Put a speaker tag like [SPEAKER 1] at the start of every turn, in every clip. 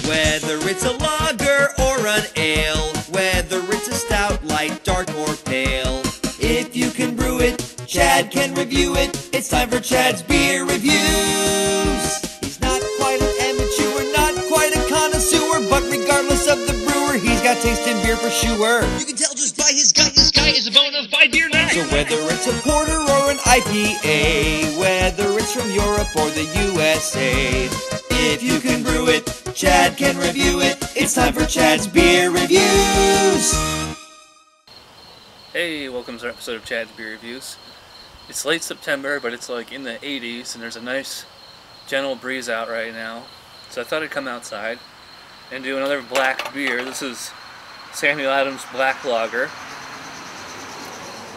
[SPEAKER 1] Whether it's a lager or an ale, whether it's a stout, light, dark, or pale, if you can brew it, Chad can review it. It's time for Chad's Beer Reviews. He's not quite an amateur, not quite a connoisseur, but regardless of the brewer, he's got taste in beer for sure.
[SPEAKER 2] You can tell just by his gut, this guy is a bona fide beer nut.
[SPEAKER 1] So whether it's a porter or an IPA, whether it's from Europe or the USA, if you can brew it, Chad can review it. It's time for Chad's Beer Reviews.
[SPEAKER 3] Hey, welcome to our episode of Chad's Beer Reviews. It's late September, but it's like in the 80s, and there's a nice gentle breeze out right now. So I thought I'd come outside and do another black beer. This is Samuel Adams Black Lager.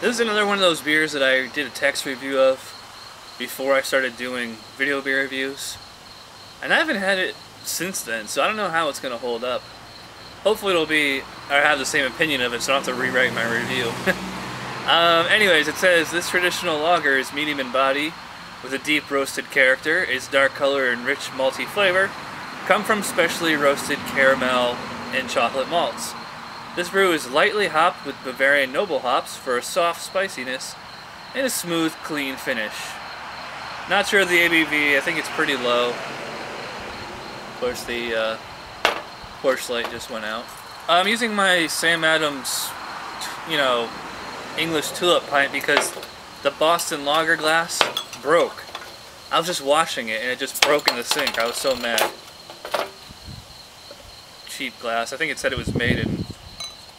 [SPEAKER 3] This is another one of those beers that I did a text review of before I started doing video beer reviews. And I haven't had it since then, so I don't know how it's going to hold up. Hopefully it'll be, or have the same opinion of it, so I don't have to rewrite my review. Anyways, it says, this traditional lager is medium in body, with a deep roasted character. Its dark color and rich malty flavor come from specially roasted caramel and chocolate malts. This brew is lightly hopped with Bavarian noble hops for a soft spiciness and a smooth, clean finish. Not sure of the ABV, I think it's pretty low. Of course, the porch light just went out. I'm using my Sam Adams, English tulip pint because the Boston lager glass broke. I was just washing it and it just broke in the sink. I was so mad. Cheap glass. I think it said it was made in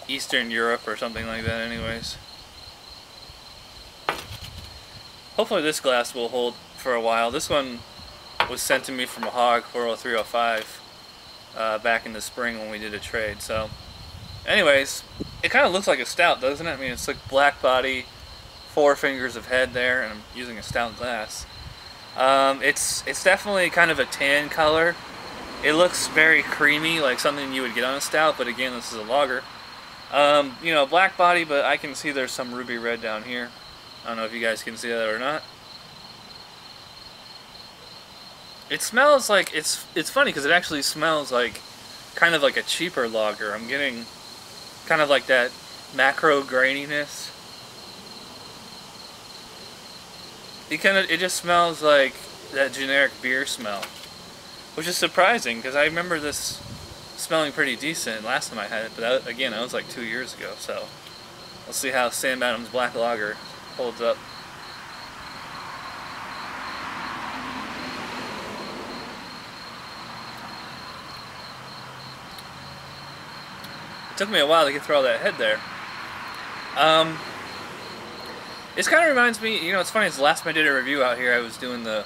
[SPEAKER 3] Eastern Europe or something like that anyways. Hopefully this glass will hold for a while. This one was sent to me from a Hog 40305 back in the spring when we did a trade. So anyways, it kind of looks like a stout, doesn't it? I mean, it's like black body, 4 fingers of head there, and I'm using a stout glass. It's definitely kind of a tan color. It looks very creamy, like something you would get on a stout, but again, this is a lager. Black body, but I can see there's some ruby red down here. I don't know if you guys can see that or not. It smells like, it's funny because it actually smells like kind of like a cheaper lager. I'm getting kind of like that macro graininess. It just smells like that generic beer smell, which is surprising because I remember this smelling pretty decent last time I had it, but again, that was like 2 years ago. So we'll see how Sam Adams Black Lager holds up. It took me a while to get through all that head there. This kind of reminds me, it's funny, it's the last time I did a review out here, I was doing the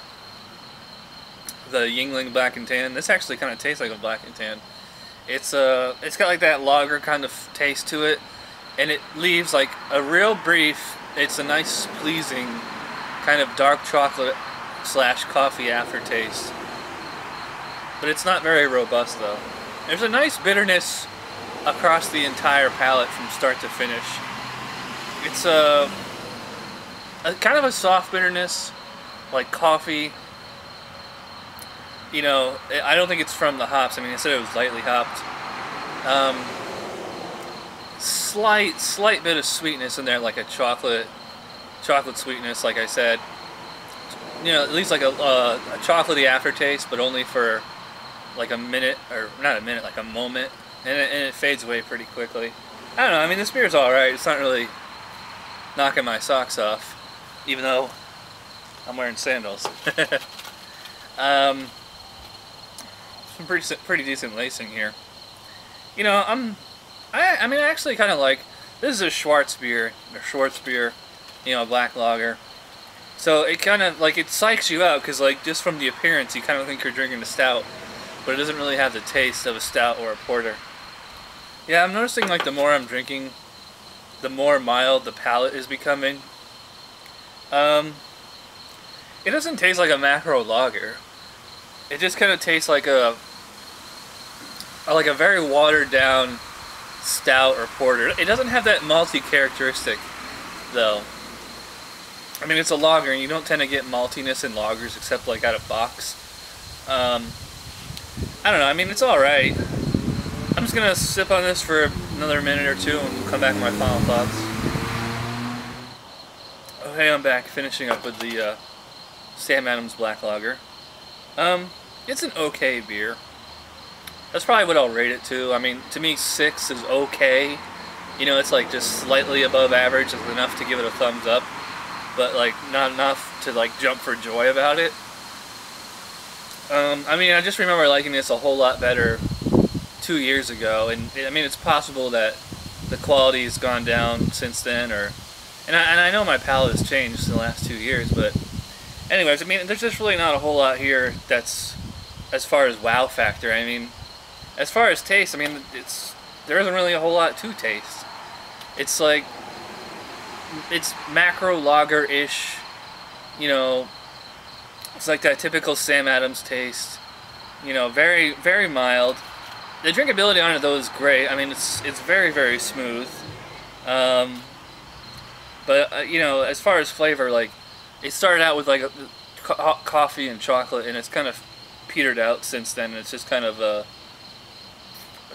[SPEAKER 3] Yuengling Black and Tan. This actually kind of tastes like a Black and Tan. It's got like that lager kind of taste to it, and it leaves like a real brief, it's a nice pleasing kind of dark chocolate / coffee aftertaste. But it's not very robust though. There's a nice bitterness across the entire palate from start to finish. It's a kind of a soft bitterness, like coffee. I don't think it's from the hops. I mean, I said it was lightly hopped. Slight bit of sweetness in there, like a chocolate sweetness, like I said. At least like a chocolatey aftertaste, but only for like a minute, or not a minute, like a moment, and it fades away pretty quickly. I don't know. I mean, this beer's all right. It's not really knocking my socks off, even though I'm wearing sandals. Some pretty decent lacing here. I actually kind of like, this is a Schwarzbier, black lager. So it kind of, like, it psychs you out, because, like, just from the appearance, you kind of think you're drinking a stout, but it doesn't really have the taste of a stout or a porter. Yeah, I'm noticing, like, the more I'm drinking, the more mild the palate is becoming. It doesn't taste like a macro lager. It just kind of tastes like a very watered down stout or porter. It doesn't have that malty characteristic though. I mean, it's a lager and you don't tend to get maltiness in lagers except like out of box. I I don't know, I mean, it's alright. I'm just gonna sip on this for another minute or two and come back with my final thoughts. Okay, I'm back, finishing up with the Sam Adams Black Lager. It's an okay beer. That's probably what I'll rate it to. I mean, to me, 6 is okay. You know, it's like just slightly above average, is enough to give it a thumbs up, but like not enough to like jump for joy about it. I mean, I just remember liking this a whole lot better 2 years ago, and I mean, it's possible that the quality has gone down since then, and I know my palate has changed in the last 2 years, but anyways, I mean, there's just really not a whole lot here that's as far as wow factor. I mean, as far as taste, I mean, there isn't really a whole lot to taste. It's like, it's macro lager-ish, you know, it's like that typical Sam Adams taste, you know, very, very mild. The drinkability on it, though, is great. I mean, it's very, very smooth. But, you know, as far as flavor, like, it started out with, like, coffee and chocolate, and it's kind of petered out since then. It's just kind of a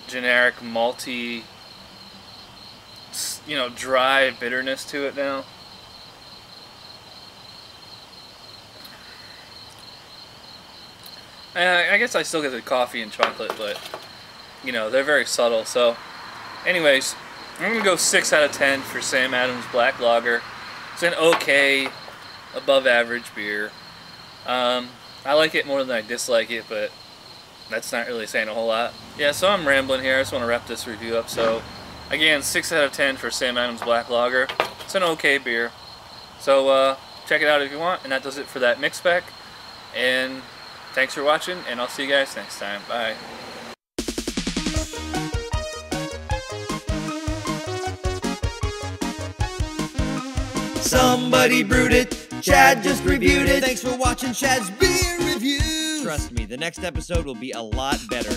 [SPEAKER 3] generic, malty, you know, dry bitterness to it now. I guess I still get the coffee and chocolate, but, you know, they're very subtle. So, anyways, I'm going to go 6 out of 10 for Sam Adams Black Lager. It's an okay, above average beer. I like it more than I dislike it, but that's not really saying a whole lot. Yeah, so I'm rambling here. I just want to wrap this review up. So, again, 6 out of 10 for Sam Adams Black Lager. It's an okay beer. So, check it out if you want. And that does it for that mix spec. And thanks for watching, and I'll see you guys next time. Bye.
[SPEAKER 1] Somebody brewed it, Chad just reviewed it. Thanks for watching Chad's Beer Reviews. Trust me, the next episode will be a lot better.